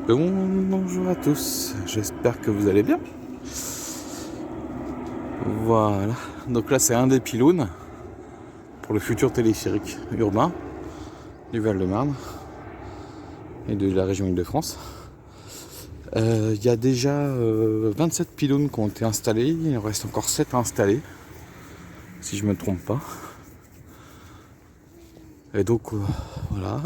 Bonjour à tous, j'espère que vous allez bien. Voilà, donc là c'est un des pylônes pour le futur téléphérique urbain du Val-de-Marne et de la région Île-de-France. Il y a déjà 27 pylônes qui ont été installés, il en reste encore 7 à installer, si je ne me trompe pas. Et donc voilà.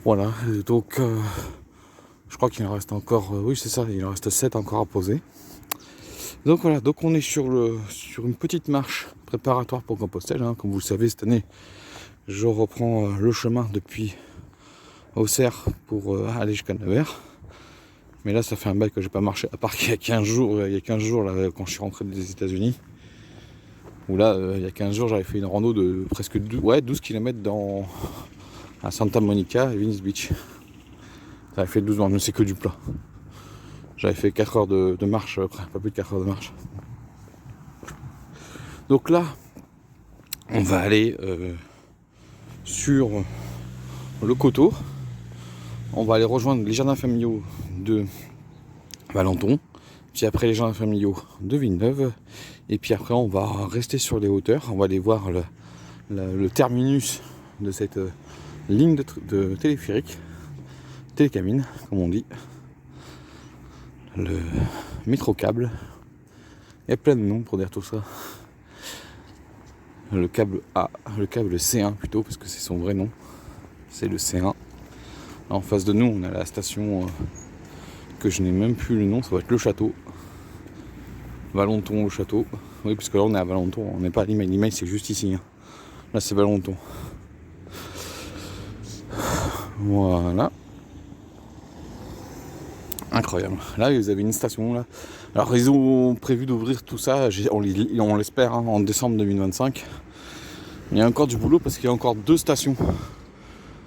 Voilà, et donc je crois qu'il en reste encore, oui c'est ça, il en reste 7 encore à poser. Donc voilà, donc on est sur une petite marche préparatoire pour Compostelle, hein. Comme vous le savez, cette année, je reprends le chemin depuis Auxerre pour aller jusqu'à Nevers. Mais là, ça fait un bail que j'ai pas marché, à part qu'il y a 15 jours, là, quand je suis rentré des États-Unis. Où là, il y a 15 jours, j'avais fait une rando de presque 12 km à Santa Monica et Venice Beach. J'avais fait 12 ans, mais c'est que du plat. J'avais fait 4 heures de marche, pas plus de 4 heures de marche. Donc là, on va aller sur le coteau. On va aller rejoindre les jardins familiaux de Valenton. Puis après les jardins familiaux de Villeneuve. Et puis après, on va rester sur les hauteurs. On va aller voir le terminus de cette ligne de téléphérique. Télécabine, comme on dit. Le métrocable. Il y a plein de noms pour dire tout ça. Le câble A, le câble C1 plutôt, parce que c'est son vrai nom. C'est le C1. En face de nous, on a la station que je n'ai même plus le nom, ça va être le château. Valenton, le château. Oui, parce que là, on est à Valenton, on n'est pas à Limeil. Limeil, c'est juste ici. Hein. Là, c'est Valenton. Voilà. Incroyable. Là, vous avez une station là. Alors, ils ont prévu d'ouvrir tout ça, on l'espère, hein, en décembre 2025. Il y a encore du boulot parce qu'il y a encore 2 stations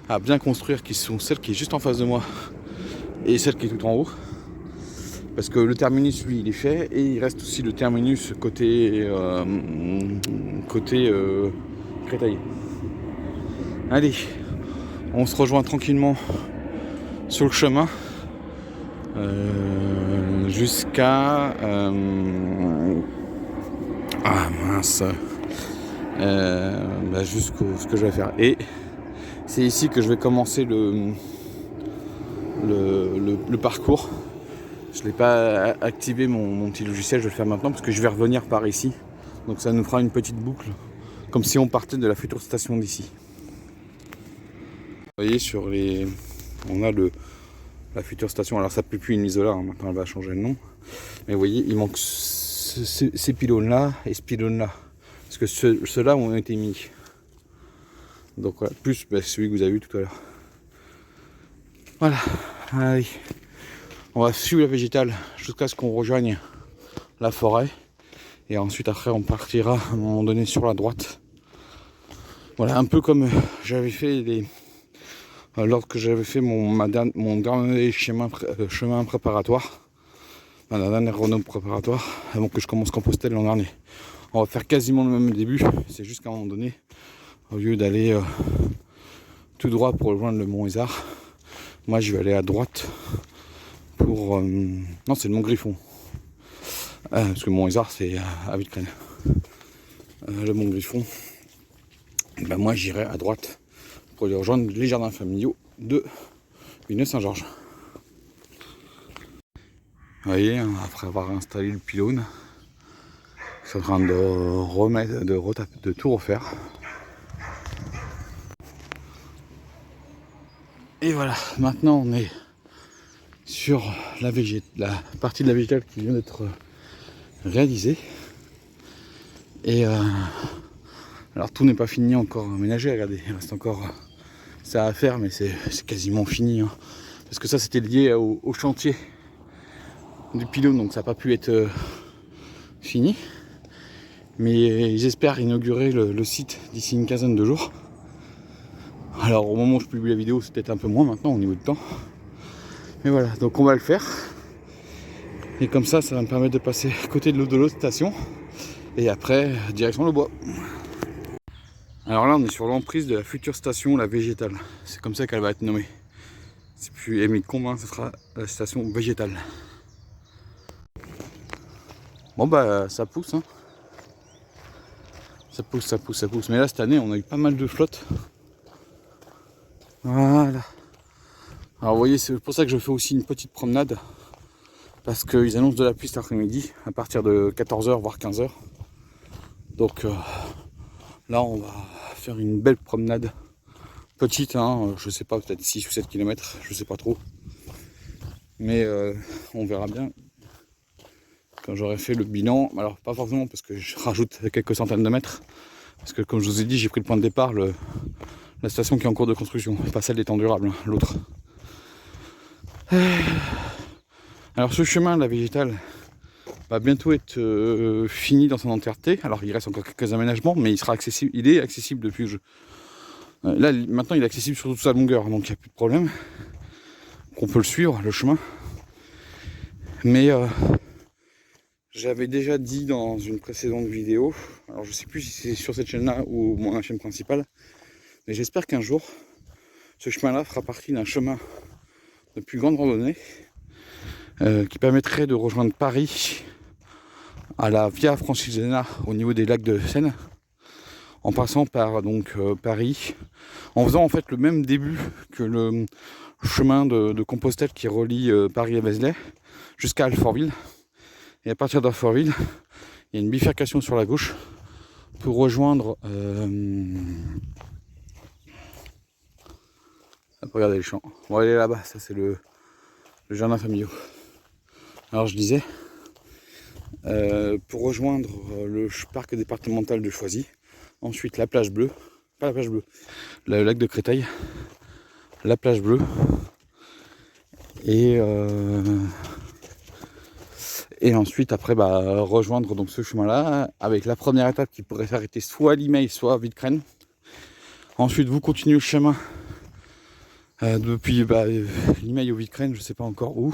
à bien construire, qui sont celle qui est juste en face de moi et celle qui est tout en haut. Parce que le terminus, lui, il est fait, et il reste aussi le terminus côté Créteil. Allez, on se rejoint tranquillement sur le chemin jusqu'à jusqu'au ce que je vais faire. Et c'est ici que je vais commencer le parcours. Je n'ai pas activé mon petit logiciel, je vais le faire maintenant parce que je vais revenir par ici. Donc ça nous fera une petite boucle, comme si on partait de la future station d'ici. Vous voyez, on a la future station. Alors ça ne peut plus une Isola, hein. Maintenant elle va changer de nom. Mais vous voyez, il manque ces pylônes-là et ce pylône-là. Parce que ceux-là ont été mis. Donc voilà, plus celui que vous avez vu tout à l'heure. Voilà, allez. On va suivre la végétale jusqu'à ce qu'on rejoigne la forêt. Et ensuite, après, on partira à un moment donné sur la droite. Voilà, un peu comme j'avais fait lorsque j'avais fait mon dernier chemin préparatoire. Ma dernière rando préparatoire, avant que je commence Compostelle l'an dernier. On va faire quasiment le même début. C'est juste qu'à un moment donné, au lieu d'aller tout droit pour rejoindre le Mont Isard, moi je vais aller à droite pour... non, c'est le Mont Griffon. Parce que le Mont Isard, c'est à Villecrène. Le Mont Griffon, ben moi j'irai à droite pour aller rejoindre les jardins familiaux de Villeneuve-Saint-Georges. Vous voyez, après avoir installé le pylône, je suis en train de tout refaire. Et voilà, maintenant on est sur la partie de la végétale qui vient d'être réalisée. Et alors tout n'est pas fini encore aménagé, regardez, il reste encore ça à faire, mais c'est quasiment fini. Hein. Parce que ça c'était lié au chantier du pylône, donc ça n'a pas pu être fini. Mais ils espèrent inaugurer le site d'ici une quinzaine de jours. Alors au moment où je publie la vidéo, c'est peut-être un peu moins maintenant au niveau du temps. Mais voilà, donc on va le faire. Et comme ça va me permettre de passer à côté de l'autre station. Et après, direction le bois. Alors là, on est sur l'emprise de la future station, la végétale. C'est comme ça qu'elle va être nommée. C'est plus Émile Combes, hein, ce sera la station végétale. Bon bah ça pousse, hein. Ça pousse, ça pousse, ça pousse. Mais là cette année on a eu pas mal de flotte. Voilà. Alors vous voyez, c'est pour ça que je fais aussi une petite promenade. Parce qu'ils annoncent de la pluie cet après-midi, à partir de 14h voire 15h. Donc là on va faire une belle promenade. Petite, hein, je sais pas, peut-être 6 ou 7 km, je sais pas trop. Mais on verra bien quand j'aurai fait le bilan. Alors pas forcément parce que je rajoute quelques centaines de mètres. Parce que comme je vous ai dit, j'ai pris le point de départ, la station qui est en cours de construction, pas celle des temps durables, hein, l'autre. Alors ce chemin, la végétale, va bientôt être fini dans son entièreté. Alors il reste encore quelques aménagements, mais il sera accessible. Il est accessible depuis là maintenant il est accessible sur toute sa longueur, donc il n'y a plus de problème. On peut le suivre, le chemin. Mais j'avais déjà dit dans une précédente vidéo, alors je sais plus si c'est sur cette chaîne-là ou mon chaîne principale, mais j'espère qu'un jour, ce chemin-là fera partie d'un chemin de plus grande randonnée qui permettrait de rejoindre Paris à la Via Francigena au niveau des lacs de Seine, en passant par donc Paris, en faisant en fait le même début que le chemin de Compostelle qui relie Paris à Vézelay jusqu'à Alfortville. Et à partir d'Alfortville, il y a une bifurcation sur la gauche pour rejoindre. Regardez les champs. On va aller là-bas, ça c'est le jardin familial. Alors je disais, pour rejoindre le parc départemental de Choisy, ensuite la plage bleue, pas la plage bleue, le lac de Créteil, la plage bleue, et ensuite après rejoindre donc ce chemin là avec la première étape qui pourrait s'arrêter soit à Limeil soit à Vitcrennes. Ensuite vous continuez le chemin depuis Limeil ou Vitcrennes, je sais pas encore où,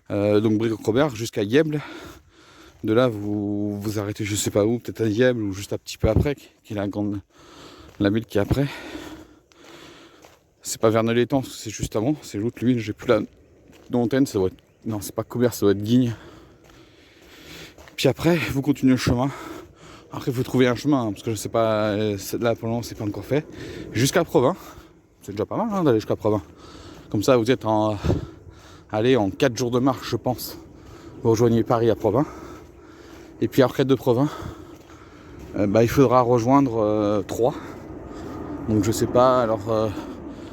donc Brive-Robert jusqu'à Yèble. De là vous arrêtez je sais pas où, peut-être à Yèble ou juste un petit peu après, qui est la ville qui est après. C'est pas Verneuil-les-Étangs, c'est juste avant, c'est l'autre ville, j'ai plus la d'antenne, ça doit être, non c'est pas Coubert, ça doit être Guigne. Puis après, vous continuez le chemin. Après, il faut trouver un chemin, hein, parce que je sais pas, là pour le moment, c'est pas encore fait. Jusqu'à Provins. C'est déjà pas mal hein, d'aller jusqu'à Provins. Comme ça, vous êtes en 4 jours de marche, je pense. Vous rejoignez Paris à Provins. Et puis après de Provins, il faudra rejoindre Troyes. Donc je sais pas, alors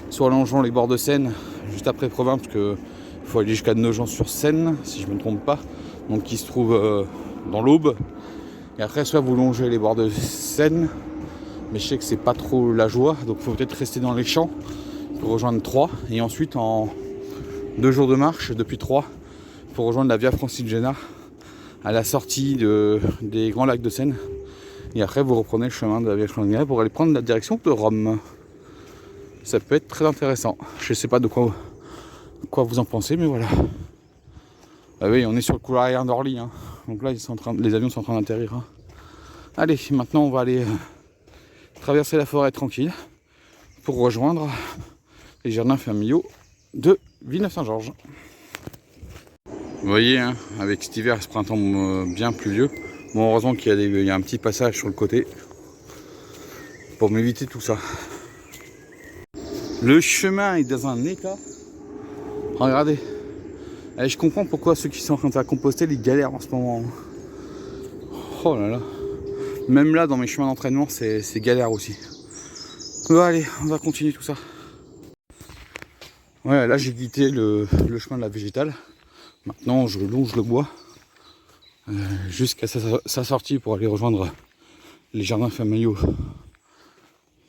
soit en longeant les bords de Seine, juste après Provins, parce que il faut aller jusqu'à Nogent-sur-Seine, si je ne me trompe pas. Donc qui se trouve dans l'Aube. Et après soit vous longez les bords de Seine, mais je sais que c'est pas trop la joie, donc il faut peut-être rester dans les champs pour rejoindre Troyes. Et ensuite en 2 jours de marche depuis Troyes pour rejoindre la Via Francigena à la sortie des grands lacs de Seine. Et après vous reprenez le chemin de la Via Francigena pour aller prendre la direction de Rome. Ça peut être très intéressant. Je sais pas de quoi vous en pensez, mais voilà. Ah oui, on est sur le couloir aérien d'Orly, hein. Donc là les avions sont en train d'atterrir. Hein. Allez, maintenant on va aller traverser la forêt tranquille pour rejoindre les jardins familiaux de Villeneuve-Saint-Georges. Vous voyez, hein, avec cet hiver, ce printemps bien pluvieux. Bon, heureusement qu'il y a un petit passage sur le côté pour m'éviter tout ça. Le chemin est dans un état. Regardez. Et je comprends pourquoi ceux qui sont en train de faire Compostelle, ils galèrent en ce moment. Oh là là. Même là, dans mes chemins d'entraînement, c'est galère aussi. Bon, allez, on va continuer tout ça. Ouais, là, j'ai quitté le chemin de la végétale. Maintenant, je longe le bois jusqu'à sa sortie pour aller rejoindre les jardins familiaux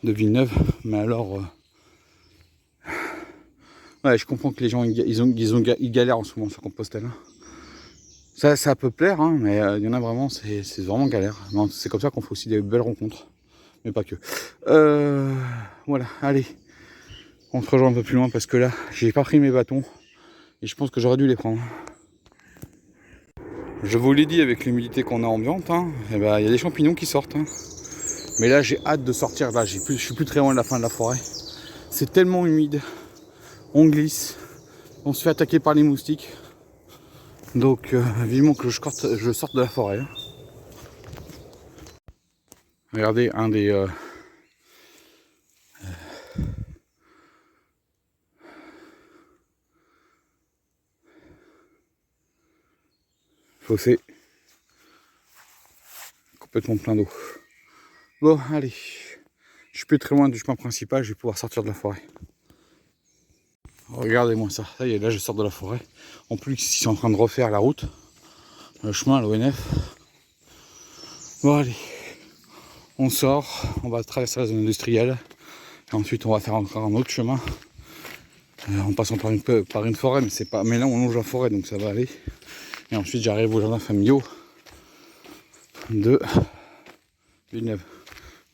de Villeneuve. Mais alors... ouais, je comprends que les gens ils galèrent en ce moment sur Compostelle. Ça peut plaire, hein, mais il y en a vraiment, c'est vraiment galère. C'est comme ça qu'on fait aussi des belles rencontres, mais pas que. Voilà, allez, on se rejoint un peu plus loin parce que là, j'ai pas pris mes bâtons et je pense que j'aurais dû les prendre. Je vous l'ai dit, avec l'humidité qu'on a ambiante, hein, il y a des champignons qui sortent. Hein. Mais là j'ai hâte de sortir, là je suis plus très loin de la fin de la forêt. C'est tellement humide, on glisse, on se fait attaquer par les moustiques. Donc vivement que je sorte de la forêt. Regardez un des fossés complètement plein d'eau. Bon allez, je suis plus très loin du chemin principal, je vais pouvoir sortir de la forêt. Regardez-moi ça, ça y est, là je sors de la forêt. En plus ils sont en train de refaire la route, le chemin, l'ONF. Bon allez, on sort, on va traverser la zone industrielle. Et ensuite on va faire encore un autre chemin. En passant par une forêt, mais c'est pas. Mais là on longe la forêt donc ça va aller. Et ensuite j'arrive au jardin familiaux de Villeneuve.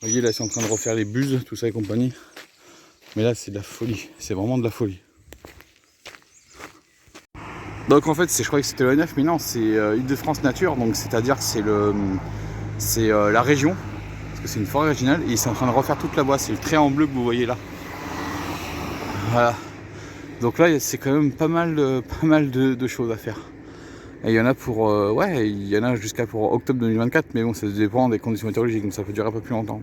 Vous voyez là ils sont en train de refaire les buses, tout ça et compagnie. Mais là c'est de la folie, c'est vraiment de la folie. Donc en fait je croyais que c'était l'ONF, mais non, c'est Île-de-France Nature, donc c'est-à-dire que c'est la région, parce que c'est une forêt régionale, et ils sont en train de refaire toute la voie, c'est le trait en bleu que vous voyez là. Voilà. Donc là c'est quand même pas mal de choses à faire. Et il y en a pour ouais, il y en a jusqu'à pour octobre 2024, mais bon ça dépend des conditions météorologiques, donc ça peut durer un peu plus longtemps.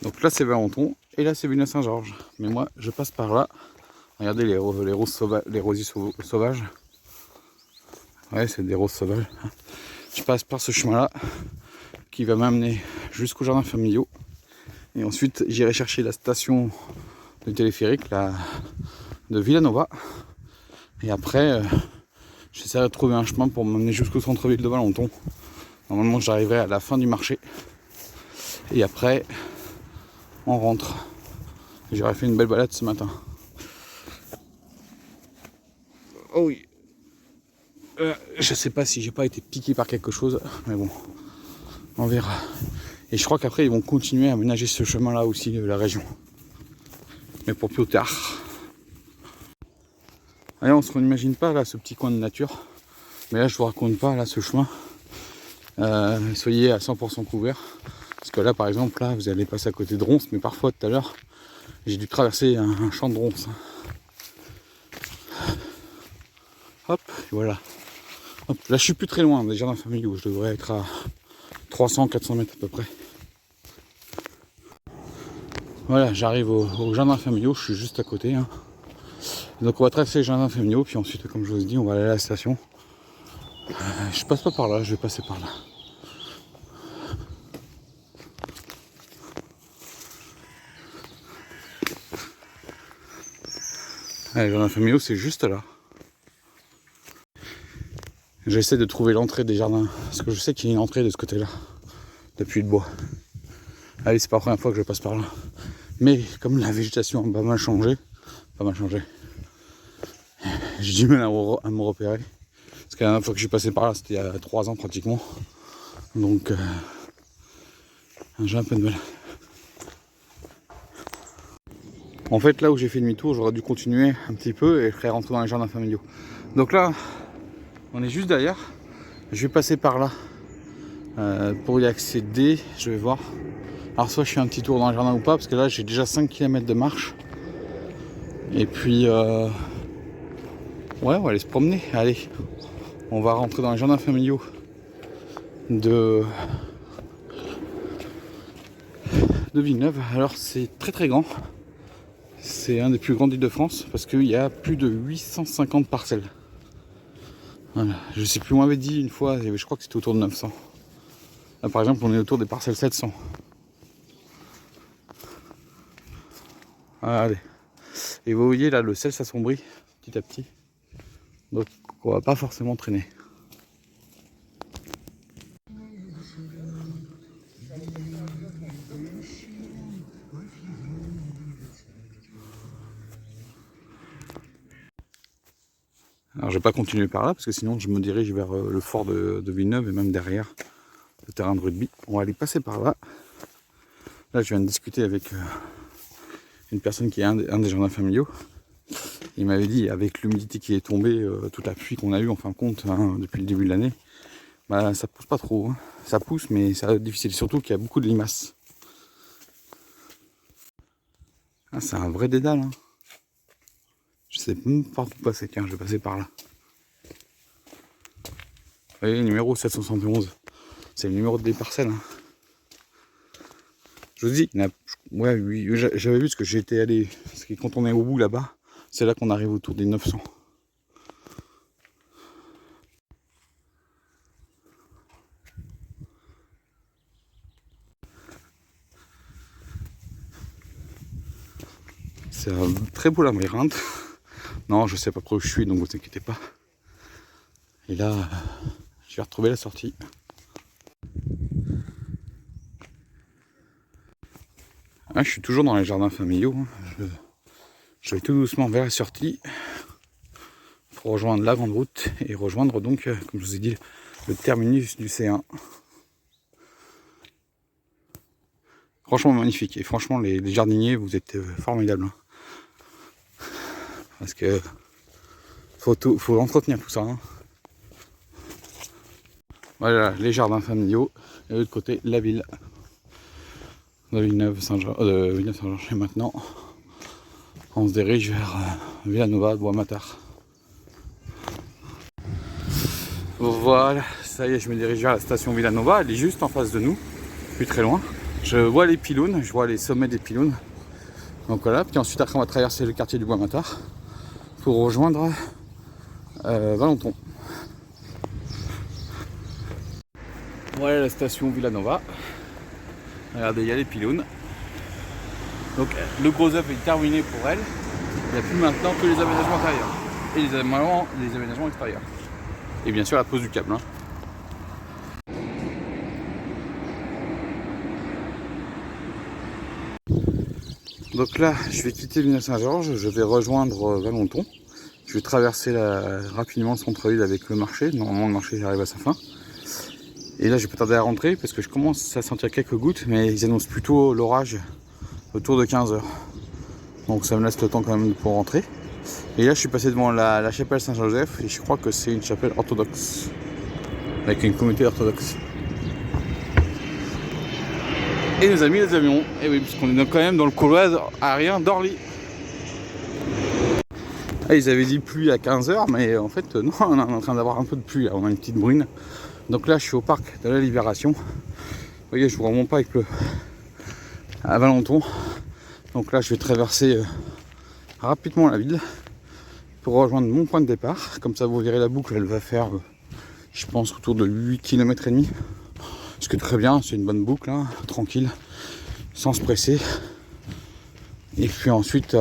Donc là c'est Valenton et là c'est Villeneuve-Saint-Georges. Mais moi je passe par là. Regardez les rosiers sauvages. Ouais, c'est des roses sauvages. Je passe par ce chemin là qui va m'amener jusqu'au jardin familiaux. Et ensuite j'irai chercher la station de téléphérique de Villanova. Et après j'essaierai de trouver un chemin pour m'amener jusqu'au centre-ville de Valenton. Normalement j'arriverai à la fin du marché. Et après on rentre. J'aurais fait une belle balade ce matin. Oh oui. Je sais pas si j'ai pas été piqué par quelque chose, mais bon, on verra. Et je crois qu'après ils vont continuer à aménager ce chemin là aussi de la région. Mais pour plus tard. Allez, on se n'imagine pas là ce petit coin de nature. Mais là je vous raconte pas là ce chemin. Soyez à 100% couvert. Parce que là par exemple là vous allez passer à côté de ronces, mais parfois tout à l'heure j'ai dû traverser un champ de ronces. Hop, voilà. Hop, là je suis plus très loin des jardins familiaux, je devrais être à 300-400 mètres à peu près. Voilà, j'arrive au jardin familiaux, je suis juste à côté. Hein. Donc on va traverser les jardins familiaux, puis ensuite comme je vous ai dit, on va aller à la station. Je passe pas par là, je vais passer par là. Allez, les jardins familiaux c'est juste là. J'essaie de trouver l'entrée des jardins, parce que je sais qu'il y a une entrée de ce côté-là, depuis le bois. Allez, c'est pas la première fois que je passe par là. Mais comme la végétation a pas mal changé, j'ai du mal à me repérer. Parce que la dernière fois que je suis passé par là, c'était il y a 3 ans pratiquement. Donc, j'ai un peu de mal. En fait, là où j'ai fait demi-tour, j'aurais dû continuer un petit peu et je serais rentré dans les jardins familiaux. Donc là, on est juste derrière. Je vais passer par là pour y accéder. Je vais voir. Alors soit je fais un petit tour dans le jardin ou pas, parce que là j'ai déjà 5 km de marche. Et puis ouais, on va aller se promener. Allez, on va rentrer dans les jardins familiaux de Villeneuve. Alors c'est très très grand. C'est un des plus grands d'Île-de-France parce qu'il y a plus de 850 parcelles. Voilà. Je sais plus, on m'avait dit une fois, je crois que c'était autour de 900. Là par exemple on est autour des parcelles 700. Allez. Et vous voyez là le ciel s'assombrit petit à petit. Donc on va pas forcément traîner. Alors je vais pas continuer par là parce que sinon je me dirige vers le fort de Villeneuve et même derrière le terrain de rugby. On va aller passer par là. Là je viens de discuter avec une personne qui est un des jardins familiaux. Il m'avait dit avec l'humidité qui est tombée, toute la pluie qu'on a eue en fin de compte hein, depuis le début de l'année, bah, ça pousse pas trop. Hein. Ça pousse, mais c'est difficile. Surtout qu'il y a beaucoup de limaces. Ah, c'est un vrai dédale. Hein. Je sais même pas où passer. Tiens, je vais passer par là. Vous voyez, numéro 771. C'est le numéro des parcelles. Hein. Je vous dis, ouais, oui, j'avais vu ce que j'étais allé. Parce que quand on est au bout là-bas, c'est là qu'on arrive autour des 900. C'est un très beau labyrinthe. Non, je sais pas trop où je suis, donc vous inquiétez pas. Et là, je vais retrouver la sortie. Ah, je suis toujours dans les jardins familiaux. Je vais tout doucement vers la sortie pour rejoindre la grande route et rejoindre donc, comme je vous ai dit, le terminus du C1. Franchement magnifique. Et franchement, les jardiniers, vous êtes formidables. Parce que faut entretenir tout ça. Hein. Voilà, les jardins familiaux. Et de l'autre côté, la ville. De Villeneuve-Saint-Georges. Et maintenant, on se dirige vers Villanova, Bois-Matar. Voilà, ça y est, je me dirige vers la station Villanova. Elle est juste en face de nous, plus très loin. Je vois les pylônes, je vois les sommets des pylônes. Donc voilà, puis ensuite après on va traverser le quartier du Bois-Matar pour rejoindre Valenton. Voilà la station Villanova. Regardez, il y a les pylônes. Donc le gros œuvre est terminé pour elle. Il n'y a plus maintenant que les aménagements intérieurs et les aménagements extérieurs. Et bien sûr la pose du câble. Hein. Donc là, je vais quitter Villeneuve-Saint-Georges, je vais rejoindre Valenton. Je vais traverser rapidement le centre-ville avec le marché. Normalement, le marché arrive à sa fin. Et là, je vais pas tarder à rentrer parce que je commence à sentir quelques gouttes, mais ils annoncent plutôt l'orage autour de 15 h. Donc ça me laisse le temps quand même pour rentrer. Et là, je suis passé devant la chapelle Saint-Joseph et je crois que c'est une chapelle orthodoxe, avec une communauté orthodoxe. Et nos amis les avions. Et oui, parce qu'on est quand même dans le couloir aérien d'Orly. Ah, ils avaient dit pluie à 15 h, mais en fait, non, on est en train d'avoir un peu de pluie. Là. On a une petite brune. Donc là, je suis au parc de la Libération. Vous voyez, je vous remonte pas avec à Valenton. Donc là, je vais traverser rapidement la ville pour rejoindre mon point de départ. Comme ça, vous verrez la boucle, elle va faire, je pense, autour de 8 km et demi. Ce qui est très bien, c'est une bonne boucle, hein, tranquille, sans se presser. Et puis ensuite,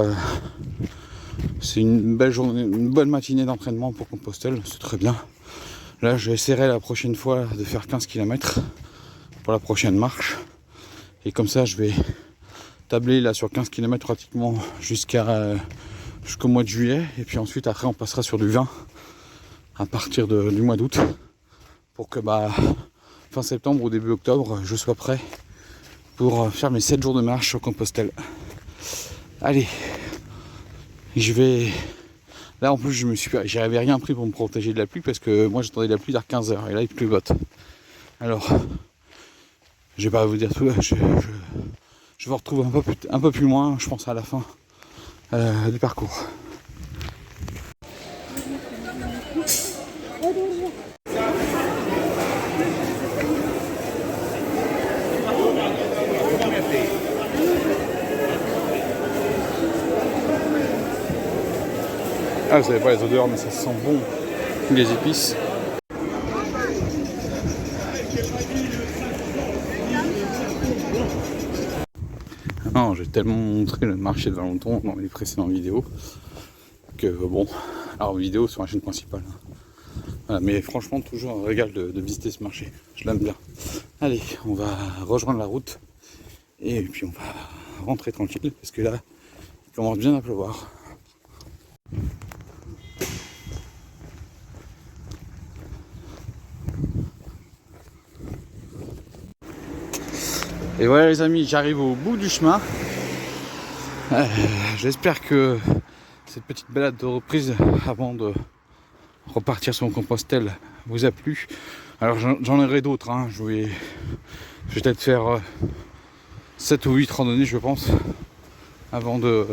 c'est une belle journée, une bonne matinée d'entraînement pour Compostelle, c'est très bien. Là, j'essaierai la prochaine fois de faire 15 km pour la prochaine marche. Et comme ça, je vais tabler là sur 15 km pratiquement jusqu'au mois de juillet. Et puis ensuite, après, on passera sur du 20 à partir du mois d'août. Pour que fin septembre ou début octobre, je sois prêt pour faire mes 7 jours de marche sur Compostelle. Allez, je vais... Là en plus j'avais rien pris pour me protéger de la pluie parce que moi j'attendais la pluie vers 15 h et là il pleut-botte. Alors, je vais pas vous dire tout, je vous retrouve un peu plus loin, je pense à la fin du parcours. Ah, vous savez pas les odeurs, mais ça sent bon, les épices. Non, j'ai tellement montré le marché de Valenton dans les précédentes vidéos que bon, alors vidéo sur la chaîne principale. Voilà, mais franchement, toujours un régal de visiter ce marché. Je l'aime bien. Allez, on va rejoindre la route et puis on va rentrer tranquille parce que là, il commence bien à pleuvoir. Et voilà les amis, j'arrive au bout du chemin. J'espère que cette petite balade de reprise avant de repartir sur Compostelle vous a plu. Alors j'en aurai d'autres, hein. Je vais peut-être faire 7 ou 8 randonnées, je pense, avant de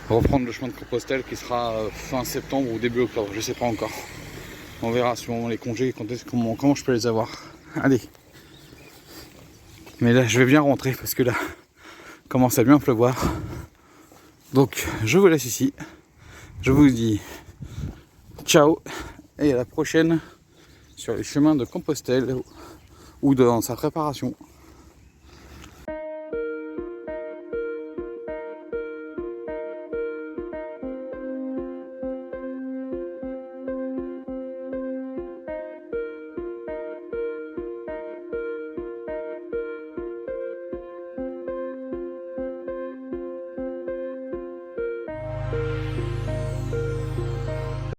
reprendre le chemin de Compostelle qui sera fin septembre ou début octobre, je sais pas encore. On verra suivant les congés, comment je peux les avoir. Allez. Mais là je vais bien rentrer parce que là commence à bien pleuvoir. Donc je vous laisse ici. Je vous dis ciao et à la prochaine sur les chemins de Compostelle ou dans sa préparation.